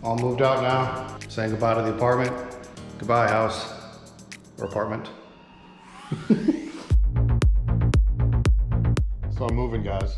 All moved out now. Saying goodbye to the apartment. Goodbye, house or apartment. So I'm moving, guys.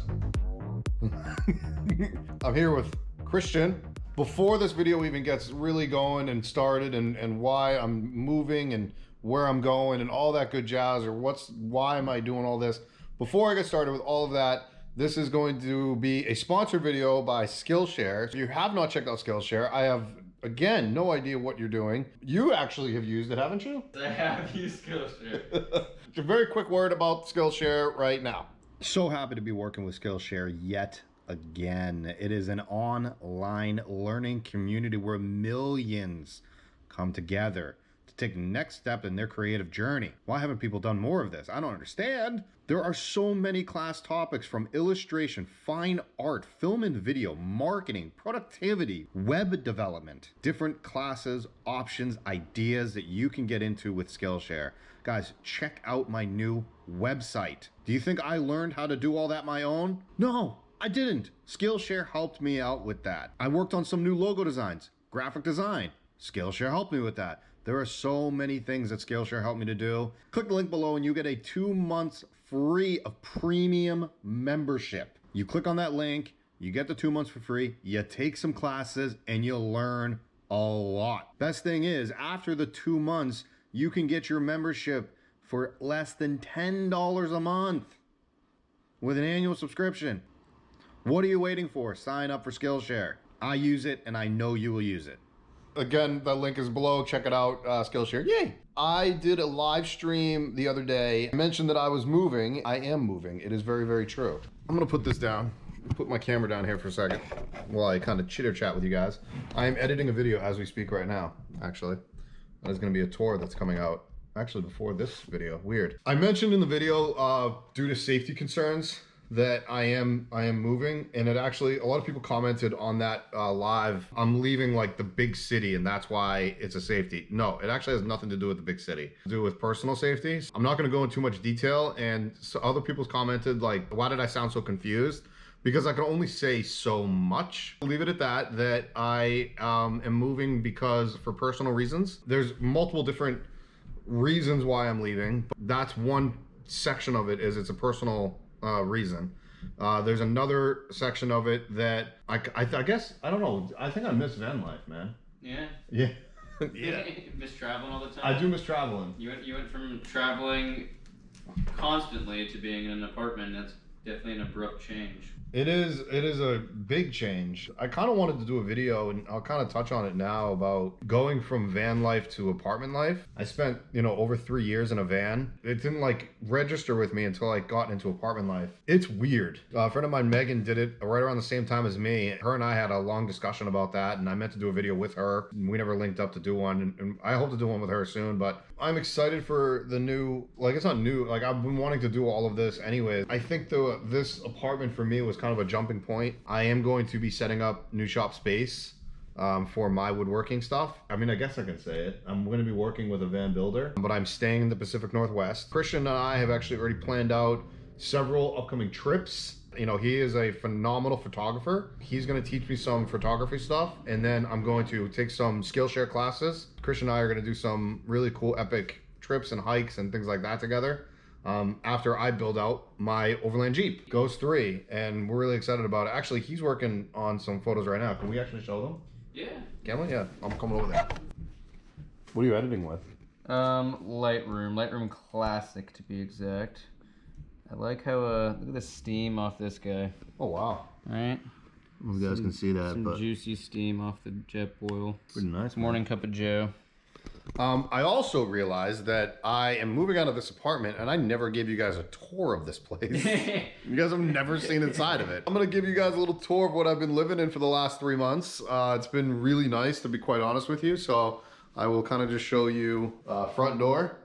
I'm here with Christian. Before this video even gets really going and started and why I'm moving and where I'm going and all that good jazz, or why am I doing all this? Before I get started with all of that, this is going to be a sponsored video by Skillshare. If you have not checked out Skillshare, I have, again, no idea what you're doing. You actually have used it, haven't you? I have used Skillshare. A very quick word about Skillshare right now. So happy to be working with Skillshare yet again. It is an online learning community where millions come together to take the next step in their creative journey. Why haven't people done more of this? I don't understand. There are so many class topics, from illustration, fine art, film and video, marketing, productivity, web development, different classes, options, ideas that you can get into with Skillshare. Guys, check out my new website. Do you think I learned how to do all that my own? No, I didn't. Skillshare helped me out with that. I worked on some new logo designs, graphic design. Skillshare helped me with that. There are so many things that Skillshare helped me to do. Click the link below and you get a 2 months free of premium membership. You click on that link, you get the 2 months for free, you take some classes, and you'll learn a lot. Best thing is, after the 2 months, you can get your membership for less than $10 a month with an annual subscription. What are you waiting for? Sign up for Skillshare. I use it and I know you will use it. Again, the link is below. Check it out, Skillshare. Yay! I did a live stream the other day. I mentioned that I was moving. I am moving. It is very, very true. I'm gonna put this down. Put my camera down here for a second while I kind of chitter chat with you guys. I am editing a video as we speak right now, actually. There's gonna be a tour that's coming out actually before this video. Weird. I mentioned in the video, due to safety concerns, that I am moving, and it actually, a lot of people commented on that live. I'm leaving like the big city and that's why it's a safety. No, it actually has nothing to do with the big city. To do with personal safety. I'm not gonna go into too much detail, and so other people's commented like, why did I sound so confused? Because I can only say so much. Leave it at that, that I am moving because for personal reasons. There's multiple different reasons why I'm leaving. But that's one section of it, is it's a personal reason. There's another section of it that I guess, I don't know, I think I miss van life, man. Yeah? Yeah. Yeah. You miss traveling all the time? I do miss traveling. You went from traveling constantly to being in an apartment. That's definitely an abrupt change. It is a big change. I kind of wanted to do a video, and I'll kind of touch on it now, about going from van life to apartment life. I spent, over 3 years in a van. It didn't like register with me until I got into apartment life. It's weird. A friend of mine, Megan, did it right around the same time as me. Her and I had a long discussion about that, and I meant to do a video with her. We never linked up to do one, and I hope to do one with her soon, but I'm excited for the new, like, it's not new, like, I've been wanting to do all of this anyways. I think this apartment for me was kind of a jumping point. I am going to be setting up new shop space for my woodworking stuff. I mean, I guess I can say it. I'm going to be working with a van builder, but I'm staying in the Pacific Northwest. Christian and I have actually already planned out several upcoming trips. He is a phenomenal photographer. He's going to teach me some photography stuff, and then I'm going to take some Skillshare classes. Christian and I are going to do some really cool epic trips and hikes and things like that together. After I build out my Overland Jeep, Ghost 3, and we're really excited about it. Actually, he's working on some photos right now. Can we actually show them? Yeah. Can we? Yeah, I'm coming over there. What are you editing with? Lightroom Classic to be exact. I like how, look at the steam off this guy. Oh, wow. Right? You guys can see that, Some juicy steam off the jet boil. Pretty nice, Morning cup of joe. I also realized that I am moving out of this apartment, and I never gave you guys a tour of this place. You guys have never seen inside of it. I'm gonna give you guys a little tour of what I've been living in for the last 3 months. It's been really nice, to be quite honest with you. So I will kind of just show you front door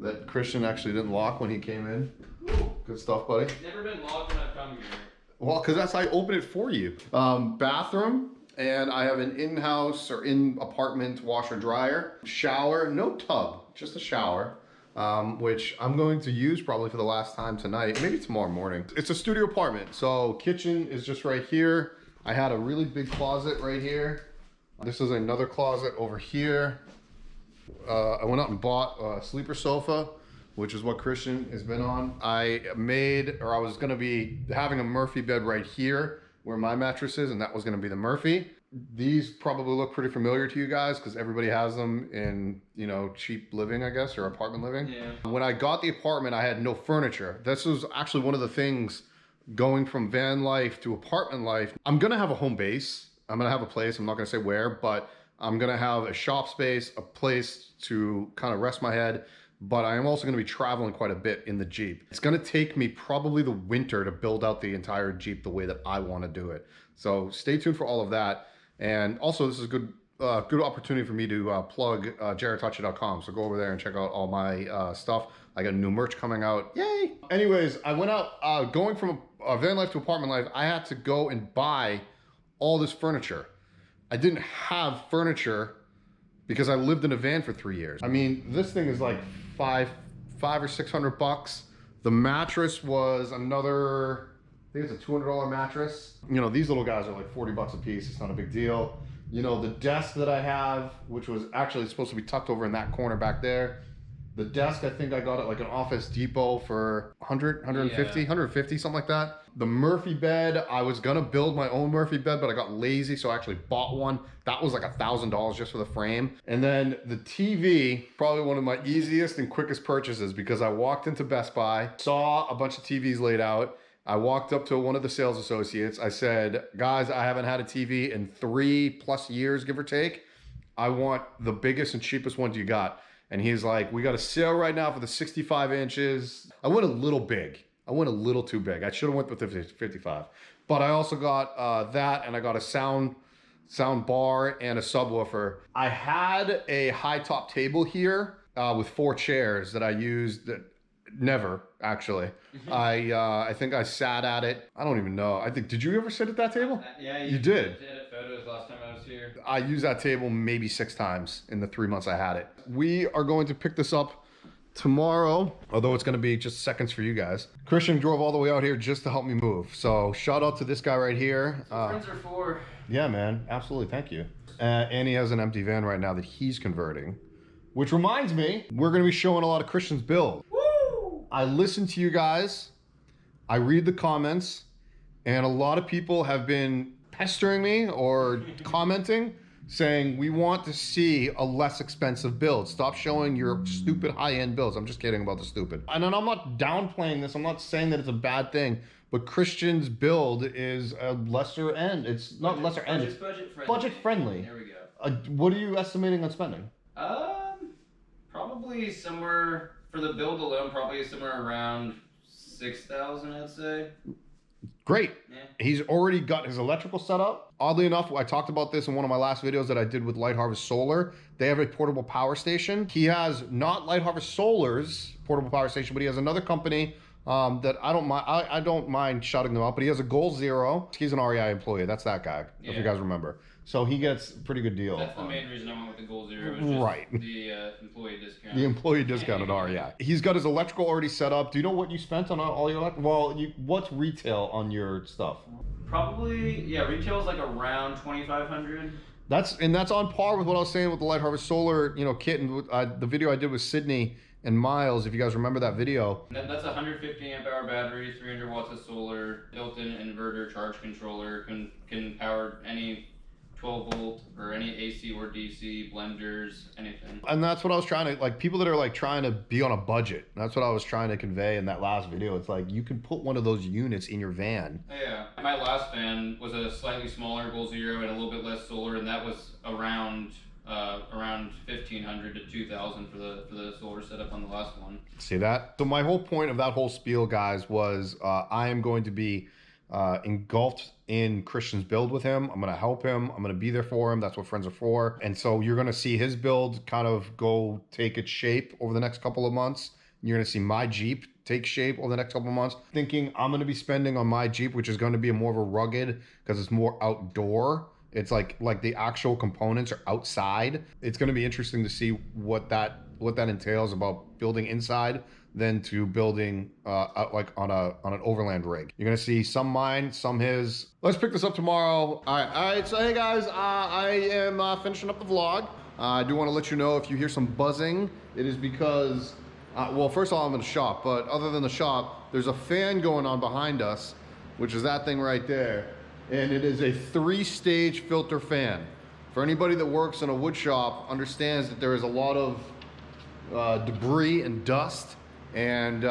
that Christian actually didn't lock when he came in. Good stuff, buddy. It's never been locked when I've come here. Well, because that's how I open it for you. Bathroom. And I have an in-house or in-apartment washer dryer. Shower, no tub, just a shower, which I'm going to use probably for the last time tonight, maybe tomorrow morning. It's a studio apartment, so kitchen is just right here. I had a really big closet right here This is another closet over here. I went out and bought a sleeper sofa, which is what Christian has been on. I was gonna be having a Murphy bed right here where my mattress is, and that was gonna be the Murphy. These probably look pretty familiar to you guys because everybody has them in, you know, cheap living, I guess, or apartment living. Yeah. When I got the apartment, I had no furniture. This was actually one of the things going from van life to apartment life. I'm gonna have a home base. I'm gonna have a place. I'm not gonna say where, but I'm gonna have a shop space, a place to kind of rest my head. But I am also gonna be traveling quite a bit in the Jeep. It's gonna take me probably the winter to build out the entire Jeep the way that I wanna do it. So stay tuned for all of that. And also this is a good opportunity for me to plug JarrodTocci.com. So go over there and check out all my stuff. I got new merch coming out. Yay! Anyways, I went out, going from a van life to apartment life, I had to go and buy all this furniture. I didn't have furniture because I lived in a van for 3 years. I mean, this thing is like five or $600. The mattress was another, I think it's a $200 mattress. You know, these little guys are like 40 bucks a piece. It's not a big deal. You know, the desk that I have, which was actually supposed to be tucked over in that corner back there. The desk, I think I got at like an Office Depot for 100, 150, 150, something like that. The Murphy bed, I was gonna build my own Murphy bed, but I got lazy, so I actually bought one. That was like $1,000 just for the frame. And then the TV, probably one of my easiest and quickest purchases because I walked into Best Buy, saw a bunch of TVs laid out. I walked up to one of the sales associates. I said, guys, I haven't had a TV in 3+ years, give or take. I want the biggest and cheapest ones you got. And he's like, we got a sale right now for the 65 inches. I went a little big. I went a little too big. I should have went with the 55. But I also got that, and I got a sound bar and a subwoofer. I had a high top table here with 4 chairs that I used never, actually. I think I sat at it. I don't even know. Did you ever sit at that table? Yeah, you did. Edit photos last time I was here. I used that table maybe 6 times in the 3 months I had it. We are going to pick this up tomorrow, although it's going to be just seconds for you guys. Christian drove all the way out here just to help me move. So shout out to this guy right here. Friends are for. Yeah, man. Absolutely. Thank you. And he has an empty van right now that he's converting, which reminds me, we're going to be showing a lot of Christian's build. I listen to you guys, I read the comments, and a lot of people have been pestering me or commenting saying, we want to see a less expensive build. Stop showing your stupid high-end builds. I'm just kidding about the stupid. And then I'm not downplaying this. I'm not saying that it's a bad thing, but Christian's build is a lesser end. It's not lesser end. It's budget friendly. Budget friendly. There we go. What are you estimating on spending? Probably somewhere... For the build alone, probably somewhere around 6,000, I'd say. Great. Yeah. He's already got his electrical set up. Oddly enough, I talked about this in one of my last videos that I did with Light Harvest Solar. They have a portable power station. He has not Light Harvest Solar's portable power station, but he has another company that I don't mind. I don't mind shouting them out, but he has a Goal Zero. He's an REI employee. That's that guy, if you guys remember. So he gets a pretty good deal. That's the main reason I went with the Goal Zero. Right. The employee discount. The employee discount at REI. He's got his electrical already set up. Do you know what you spent on all your electrical? Well, what's retail on your stuff? Probably, retail is like around 2,500. That's on par with what I was saying with the Light Harvest Solar, kit, and the video I did with Sydney and Miles, if you guys remember that video. That's a 150 amp hour battery, 300 watts of solar, built-in inverter, charge controller, can power any 12 volt or any AC or DC, blenders, anything. And that's what I was trying to, people that are trying to be on a budget. That's what I was trying to convey in that last video. It's like, you can put one of those units in your van. Yeah. My last van was a slightly smaller Goal Zero and a little bit less solar, and that was around 1,500 to 2,000 for the solar setup on the last one. See that? So my whole point of that whole spiel, guys, was I am going to be engulfed in Christian's build with him. I'm going to help him. I'm going to be there for him. That's what friends are for. And so you're going to see his build kind of go take its shape over the next couple of months. You're going to see my Jeep take shape over the next couple of months. Thinking I'm going to be spending on my Jeep, which is going to be more of a rugged, because it's more outdoor It's like the actual components are outside. It's going to be interesting to see what that entails about building inside than to building out like on an overland rig. You're gonna see some mine, some his. Let's pick this up tomorrow. All right. So hey guys, I am finishing up the vlog. I do want to let you know if you hear some buzzing, it is because, well, first of all, I'm in the shop, but other than the shop, there's a fan going on behind us, which is that thing right there, and it is a 3-stage filter fan. For anybody that works in a wood shop, understands that there is a lot of debris and dust. And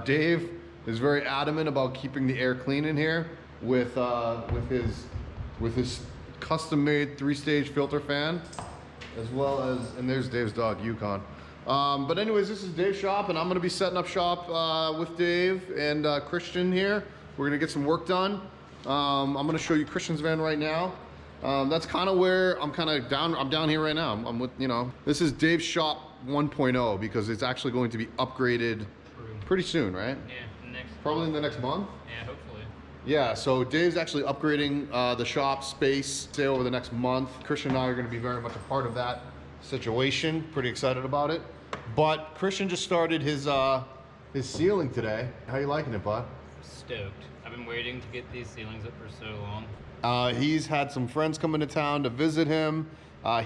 Dave is very adamant about keeping the air clean in here with his custom-made 3-stage filter fan, as well as, and there's Dave's dog, Yukon. But anyways, this is Dave's shop, and I'm gonna be setting up shop with Dave and Christian here. We're gonna get some work done. I'm gonna show you Christian's van right now. That's kind of where I'm down here right now. I'm with, you know, this is Dave's shop 1.0 because it's actually going to be upgraded pretty soon, right? Yeah, probably in the next month. Yeah, hopefully. Yeah, so Dave's actually upgrading the shop space, say over the next month. Christian and I are going to be very much a part of that situation. Pretty excited about it. But Christian just started his ceiling today. How you liking it, bud? Stoked. I've been waiting to get these ceilings up for so long. He's had some friends come into town to visit him.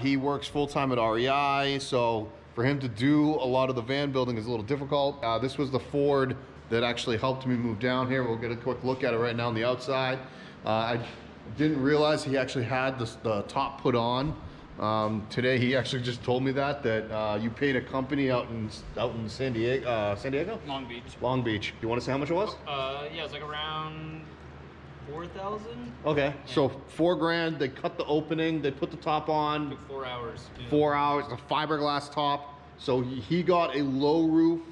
He works full-time at REI, so for him to do a lot of the van building is a little difficult. This was the Ford that actually helped me move down here. We'll get a quick look at it right now on the outside. I didn't realize he actually had the top put on. Today he actually just told me that you paid a company out in San Diego? Long Beach. Long Beach. You want to say how much it was? Yeah, it's like around 4,000. Okay, yeah. So $4,000. They cut the opening. They put the top on. Took 4 hours. Yeah. 4 hours. The fiberglass top. So he got a low roof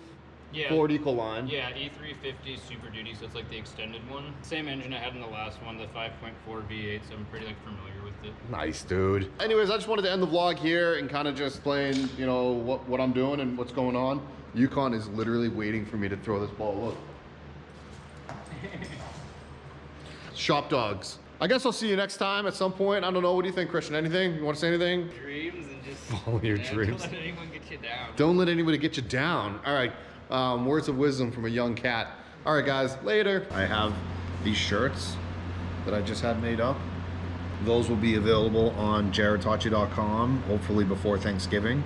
Ford Ecoline. Yeah, E350 Super Duty. So it's like the extended one. Same engine I had in the last one, the 5.4 V8. So I'm pretty familiar with it. Nice, dude. Anyways, I just wanted to end the vlog here and kind of just explain, you know, what I'm doing and what's going on. Yukon is literally waiting for me to throw this ball. Look. Shop dogs. I guess I'll see you next time at some point. I don't know. What do you think, Christian? Anything? You want to say anything? Dreams and just follow your dreams. Don't let anyone get you down. Don't let anybody get you down. All right. Words of wisdom from a young cat. All right, guys. Later. I have these shirts that I just had made up. Those will be available on jarrodtocci.com, hopefully before Thanksgiving.